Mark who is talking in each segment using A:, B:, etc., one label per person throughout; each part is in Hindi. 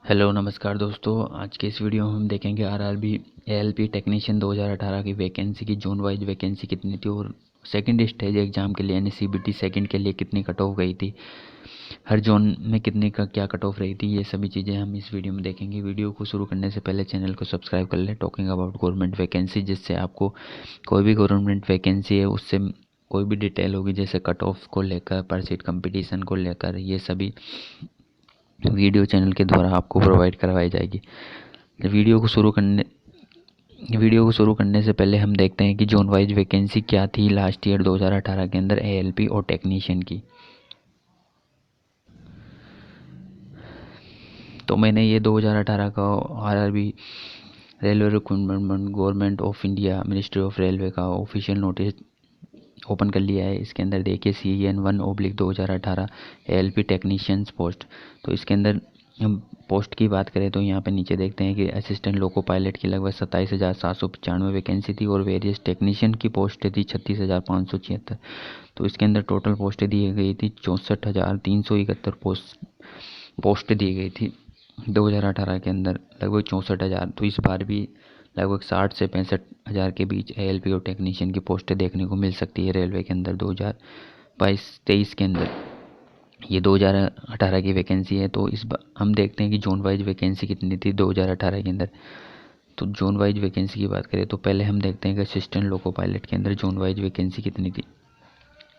A: हेलो नमस्कार दोस्तों। आज के इस वीडियो में हम देखेंगे आरआरबी एएलपी टेक्नीशियन 2018 की वैकेंसी की जोन वाइज वैकेंसी कितनी थी और सेकंड स्टेज एग्ज़ाम के लिए यानी सीबीटी सेकंड के लिए कितनी कट ऑफ गई थी, हर जोन में कितने का क्या कट ऑफ रही थी, ये सभी चीज़ें हम इस वीडियो में देखेंगे। वीडियो को शुरू करने से पहले चैनल को सब्सक्राइब कर लें टॉकिंग अबाउट गवर्नमेंट वैकेंसी, जिससे आपको कोई भी गवर्नमेंट वैकेंसी है उससे कोई भी डिटेल होगी, जैसे कट ऑफ को लेकर, पर सीट कंपटीशन को लेकर, ये सभी वीडियो चैनल के द्वारा आपको प्रोवाइड करवाई जाएगी। वीडियो को शुरू करने से पहले हम देखते हैं कि जोन वाइज वैकेंसी क्या थी लास्ट ईयर 2018 के अंदर एएलपी और टेक्नीशियन की। तो मैंने ये 2018 का RRB railway recruitment government of India ministry of railway का ऑफिशियल नोटिस ओपन कर लिया है। इसके अंदर देखिए CN1/2018 एएलपी टेक्नीशियंस पोस्ट। तो इसके अंदर हम पोस्ट की बात करें तो यहाँ पे नीचे देखते हैं कि असिस्टेंट लोको पायलट की लगभग 27,795 वैकेंसी थी और वेरियस टेक्नीशियन की पोस्टें थी 36,576। तो इसके अंदर टोटल पोस्टें दी गई थी 64,371 पोस्ट दी गई थी 2018 के अंदर, लगभग 64,000। तो इस बार भी लगभग 60 से 65,000 के बीच एएलपी और टेक्नीशियन की पोस्टें देखने को मिल सकती है रेलवे के अंदर 2022-23 के अंदर। ये 2018 की वैकेंसी है। तो इस बार हम देखते हैं कि जोन वाइज वैकेंसी कितनी थी 2018 के अंदर। तो जोन वाइज वैकेंसी की बात करें तो पहले हम देखते हैं कि असिस्टेंट लोको पायलट के अंदर जोन वाइज वैकेंसी कितनी थी।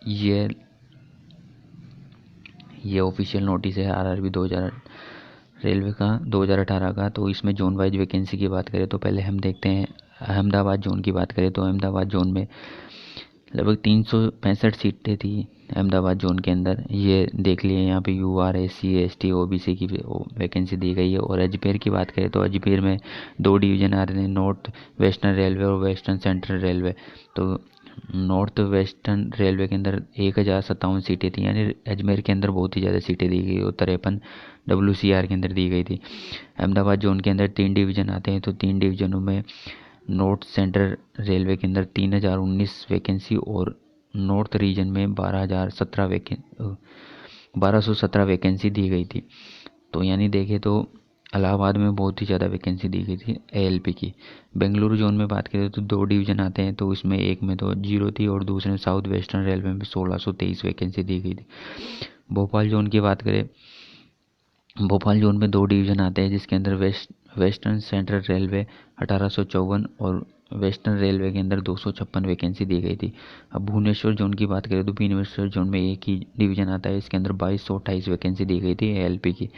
A: ये ऑफिशियल नोटिस है आरआरबी 2000 रेलवे का 2018 का। तो इसमें जोन वाइज वैकेंसी की बात करें तो पहले हम देखते हैं अहमदाबाद जोन की बात करें तो अहमदाबाद जोन में लगभग 365 सीटें थी अहमदाबाद जोन के अंदर। ये देख लिए यहाँ पे UR SC ST OBC की वैकेंसी दी गई है। और अजमेर की बात करें तो अजमेर में 2 डिवीज़न आ रहे हैं, नॉर्थ वेस्टर्न रेलवे और वेस्टर्न सेंट्रल रेलवे। तो नॉर्थ वेस्टर्न रेलवे के अंदर 1,057 सीटें थी, यानी अजमेर के अंदर बहुत ही ज़्यादा सीटें दी गई और 53 WCR के अंदर दी गई थी। अहमदाबाद जोन के अंदर 3 डिवीज़न आते हैं, तो 3 डिवीज़नों में नॉर्थ सेंट्रल रेलवे के अंदर 3,019 वैकेंसी और नॉर्थ रीजन में 1217 वैकेंसी दी गई थी। तो यानी देखें तो इलाहाबाद में बहुत ही ज़्यादा वैकेंसी दी गई थी एएलपी की। बेंगलुरु जोन में बात करें तो 2 डिवीज़न आते हैं, तो इसमें एक में तो 0 थी और दूसरे में साउथ वेस्टर्न रेलवे में 1,623 वैकेंसी दी गई थी। भोपाल जोन की बात करें, भोपाल जोन में 2 डिवीज़न आते हैं, जिसके अंदर वेस्टर्न सेंट्रल रेलवे 1854 और वेस्टर्न रेलवे के अंदर 256 वैकेंसी दी गई थी। अब भुवनेश्वर जोन की बात करें तो भुवनेश्वर जोन में एक ही डिवीज़न आता है, इसके अंदर 2228 वैकेंसी दी गई थी एएलपी की।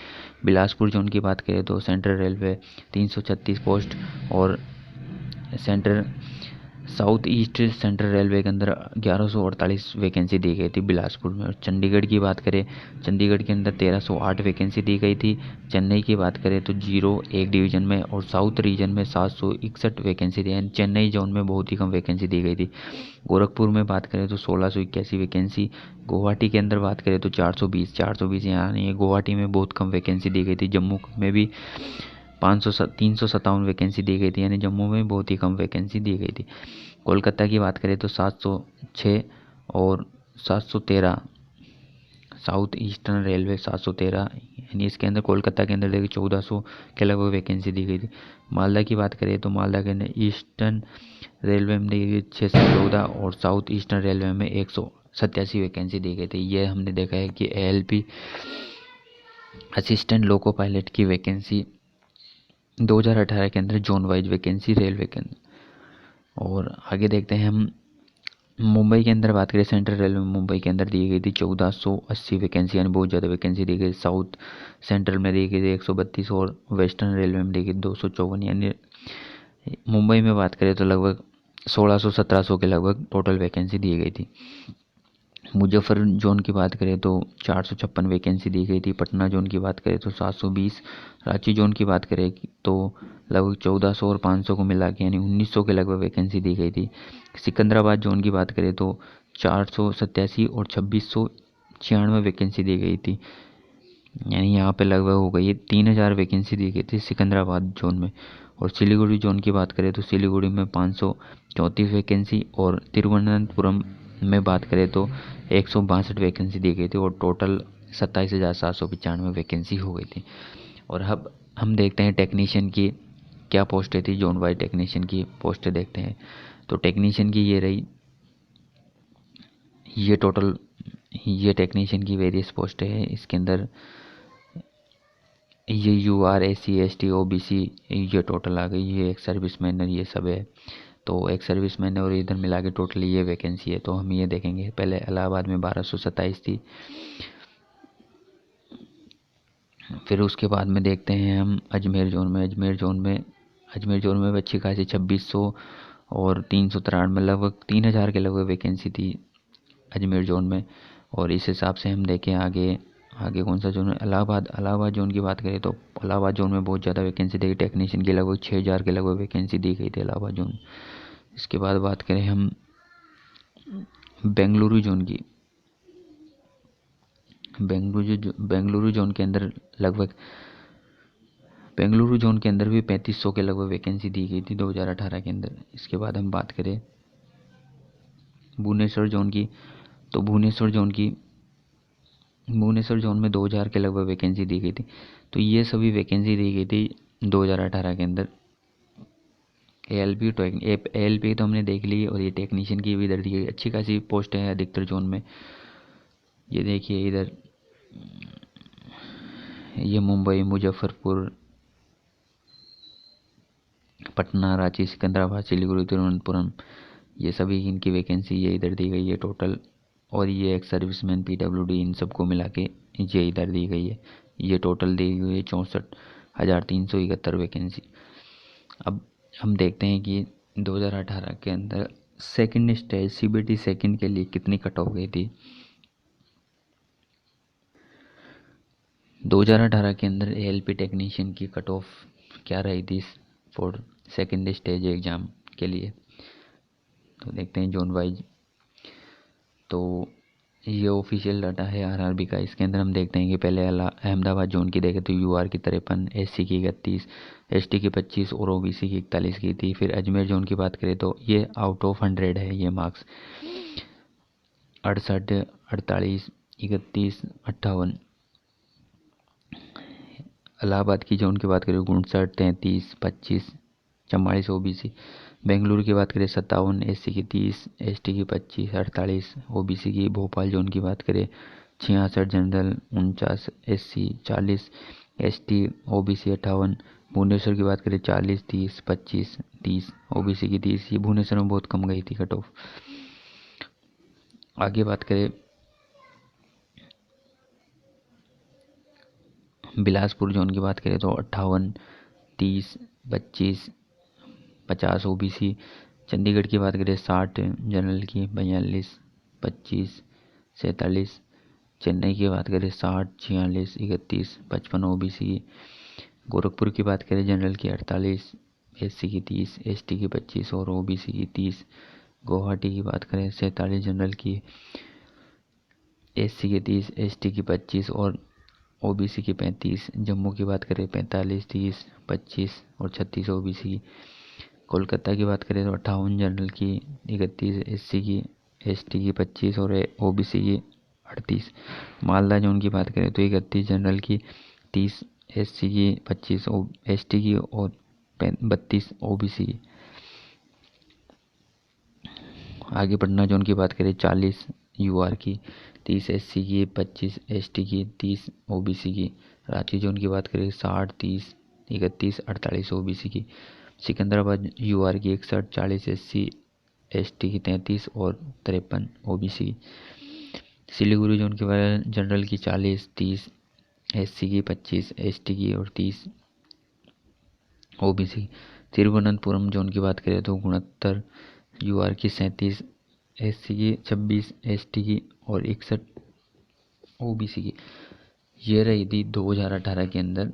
A: बिलासपुर जोन की बात करें तो सेंट्रल रेलवे 336 पोस्ट और central south east central railway के अंदर 1148 वैकेंसी दी गई थी बिलासपुर में। और चंडीगढ़ की बात करें, चंडीगढ़ के अंदर 1308 वैकेंसी दी गई थी। चेन्नई की बात करें तो 0 एक डिवीज़न में और साउथ रीजन में 761 वैकेंसी दी, यानी चेन्नई जोन में बहुत ही कम वैकेंसी दी गई थी। गोरखपुर में बात करें तो 1681 वैकेंसी। गुवाहाटी के अंदर बात करें तो 420 यानी गुवाहाटी में बहुत कम वैकेंसी दी गई थी। जम्मू में भी 357 वैकेंसी दी गई थी, यानी जम्मू में बहुत ही कम वैकेंसी दी गई थी। कोलकाता की बात करें तो 706 और 713, साउथ ईस्टर्न रेलवे 713, यानी इसके अंदर कोलकाता के अंदर देखिए 1400 के लगभग वैकेंसी दी गई थी। मालदा की बात करें तो मालदा के अंदर ईस्टर्न रेलवे में दी गई 614 और साउथ ईस्टर्न रेलवे में 187 वैकेंसी दी गई थी। ये हमने देखा है कि एएलपी असिस्टेंट लोको पायलट की वैकेंसी 2018 के अंदर जोन वाइज वैकेंसी रेलवे के अंदर। और आगे देखते हैं हम मुंबई के अंदर बात करें, सेंट्रल रेलवे में मुंबई के अंदर दी गई थी 1480 वैकेंसी, यानी बहुत ज़्यादा वैकेंसी दी गई। साउथ सेंट्रल में दी गई थी 132 और वेस्टर्न रेलवे में दी गई 254, यानी मुंबई में बात करें तो लगभग 1600-1700 के लगभग टोटल वैकेंसी दी गई थी। मुजफ्फर जोन की बात करें तो 456 वैकेंसी दी गई थी। पटना जोन की बात करें तो 720। रांची जोन की बात करें तो लगभग 1400 और 500 को मिला के यानी 1900 के लगभग वैकेंसी दी गई थी। सिकंदराबाद जोन की बात करें तो 487 और 2696 वैकेंसी दी गई थी, यानी यहाँ पे लगभग हो गई है 3000 वैकेंसी दी गई थी सिकंदराबाद जोन में। और सिलीगुड़ी जोन की बात करें तो सिलीगुड़ी में 534 वैकेंसी और तिरुवनंतपुरम में बात करें तो 162 वैकेंसी दी गई थी और टोटल 27,795 वैकेंसी हो गई थी। और अब हम देखते हैं टेक्नीशियन की क्या पोस्टें थी, जोन वाइज टेक्नीशियन की पोस्टें देखते हैं। तो टेक्नीशियन की ये रही, ये टोटल, ये टेक्नीशियन की वेरियस पोस्टें हैं। इसके अंदर ये UR SC ST OBC ये टोटल आ गई, ये एक सर्विसमैन है, ये सब है। तो एक सर्विसमैन है और इधर मिला के टोटल ये वैकेंसी है। तो हम ये देखेंगे, पहले इलाहाबाद में 1227 थी, फिर उसके बाद में देखते हैं हम अजमेर जोन में। अजमेर जोन में अच्छी खासी 2600 और 393 लगभग 3000 के लगभग वैकेंसी थी अजमेर जोन में। और इस हिसाब से हम देखें आगे, आगे कौन सा जोन है, इलाहाबाद जोन की बात करें तो इलाहाबाद जोन में बहुत ज़्यादा वैकेंसी दी, टेक्नीशियन की लगभग 6000 के लगभग वैकेंसी दी गई थी इलाहाबाद जोन। इसके बाद बात करें हम बेंगलुरु जोन की। बेंगलुरु जोन के अंदर लगभग, बेंगलुरु जोन के अंदर भी 3500 के लगभग वैकेंसी दी गई थी 2018 के अंदर। इसके बाद हम बात करें भुवनेश्वर जोन की, तो भुवनेश्वर जोन में 2000 के लगभग वैकेंसी दी गई थी। तो ये सभी वैकेंसी दी गई थी 2018 के अंदर। ALP तो हमने देख ली, और ये टेक्नीशियन की भी इधर दी गई, अच्छी खासी पोस्ट है अधिकतर जोन में। ये देखिए इधर, ये मुंबई, मुजफ्फरपुर, पटना, रांची, सिकंदराबाद, सिलीगुड़ी, तिरुवनंतपुरम, ये सभी इनकी वैकेंसी ये इधर दी गई है टोटल। और ये एक सर्विसमैन PWD इन सबको मिला के ये इधर दी गई है। ये टोटल दी गई है 64,371 वैकेंसी। अब हम देखते हैं कि 2018 के अंदर सेकंड स्टेज CBT सेकंड के लिए कितनी कट ऑफ गई थी। 2018 के अंदर ALP टेक्नीशियन की कट ऑफ क्या रही थी फॉर सेकंड स्टेज एग्ज़ाम के लिए। तो देखते हैं जोन वाइज। तो ये ऑफिशियल डाटा है RRB का। इसके अंदर हम देखते हैं कि पहले अहमदाबाद जोन की देखें तो UR की 53, SC की 31, ST की 25 और OBC की 41 की थी। फिर अजमेर जोन की बात करें तो ये आउट ऑफ 100 है ये मार्क्स, 68, 48, 31, 58। इलाहाबाद की जोन की बात करें 59, 33, 25, 44 OBC। बेंगलुरु की बात करें 57, SC की 30, ST की 25, 48 OBC की। भोपाल जोन की बात करें 66 general, 49 SC, 40 ST, OBC 58। Bhubaneswar की बात करें 40, 30, 25, 30 OBC की 30। ये भुवनेश्वर में बहुत कम गई थी कट ऑफ। आगे बात करें बिलासपुर जोन की बात करें तो 58, 30, 25, 50 OBC। चंडीगढ़ की बात करें 60 जनरल की, 42, 25, 47। चेन्नई की बात करें 60, 46, 31, 55 OBC की। गोरखपुर की बात करें जनरल की 48, SC की 30, ST की 25 और OBC की 30। गुवाहाटी की बात करें 47 जनरल की, SC की 30, ST की 25 और OBC की 35। जम्मू की बात करें 45, 30, 25 और 36 OBC की। कोलकाता की बात करें तो 58 जनरल की, 31 SC की, ST की 25 और OBC की 38। मालदा जोन की बात करें तो 31 जनरल की, 30 SC की, 25 ST की और 32 OBC की। आगे पटना जोन की बात करें 40 UR की, 30 SC की, 25 ST की, 30 OBC की। रांची जोन की बात करें 60, 30, 31, 48 OBC की। सिकंदराबाद UR की 61, 40 SC, ST की 33 और 53 OBC की। सिलीगुड़ी जोन की बात जनरल की 40, 30 SC की, 25 ST की और 30 OBC। तिरुवनंतपुरम जोन की बात करें तो 69 UR की, 37 SC की, 26 ST की और 61 OBC की। ये रही थी 2018 के अंदर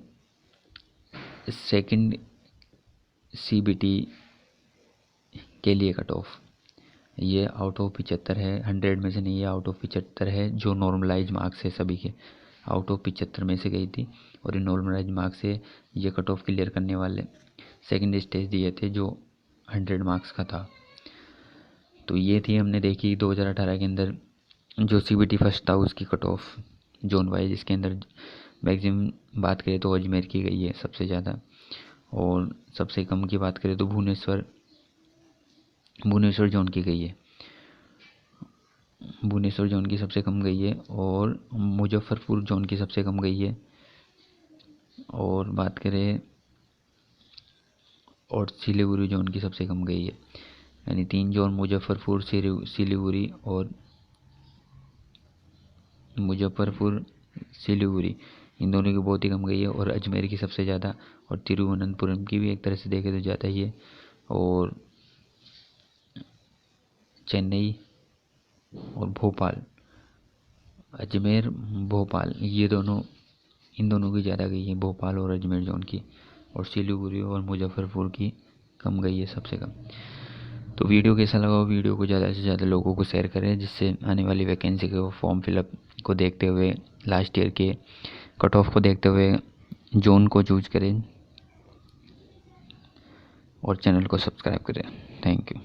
A: सेकंड CBT के लिए कट ऑफ। ये आउट ऑफ 75 है, 100 में से नहीं, ये आउट ऑफ 75 है जो नॉर्मलाइज मार्क्स है सभी के। आउट ऑफ 75 में से गई थी और ये नॉर्मलाइज मार्क्स से ये कट ऑफ क्लियर करने वाले सेकंड स्टेज दिए थे जो 100 मार्क्स का था। तो ये थी हमने देखी 2018 के अंदर जो CBT फर्स्ट था उसकी कट ऑफ जोन वाइज। इसके अंदर मैक्सिमम बात करें तो अजमेर की गई है सबसे ज़्यादा, और सबसे कम की बात करें तो भुवनेश्वर जोन की गई है। भुवनेश्वर जोन की सबसे कम गई है, और मुजफ्फरपुर जोन की सबसे कम गई है। और बात करें और सिलीगुड़ी जोन की सबसे कम गई है। यानी 3 जोन मुजफ्फरपुर, सिलीगुड़ी इन दोनों की बहुत ही कम गई है, और अजमेर की सबसे ज़्यादा, और तिरुवनंतपुरम की भी एक तरह से देखें तो ज़्यादा ही है, और चेन्नई और भोपाल, अजमेर भोपाल इन दोनों की ज़्यादा गई है, भोपाल और अजमेर जोन की, और सिलीगुड़ी और मुजफ्फरपुर की कम गई है सबसे कम। तो वीडियो कैसा लगा, वीडियो को ज़्यादा से ज़्यादा लोगों को शेयर करें, जिससे आने वाली वैकेंसी के फॉर्म फिलअप को देखते हुए, लास्ट ईयर के कट ऑफ को देखते हुए जोन को चूज करें, और चैनल को सब्सक्राइब करें। Thank you.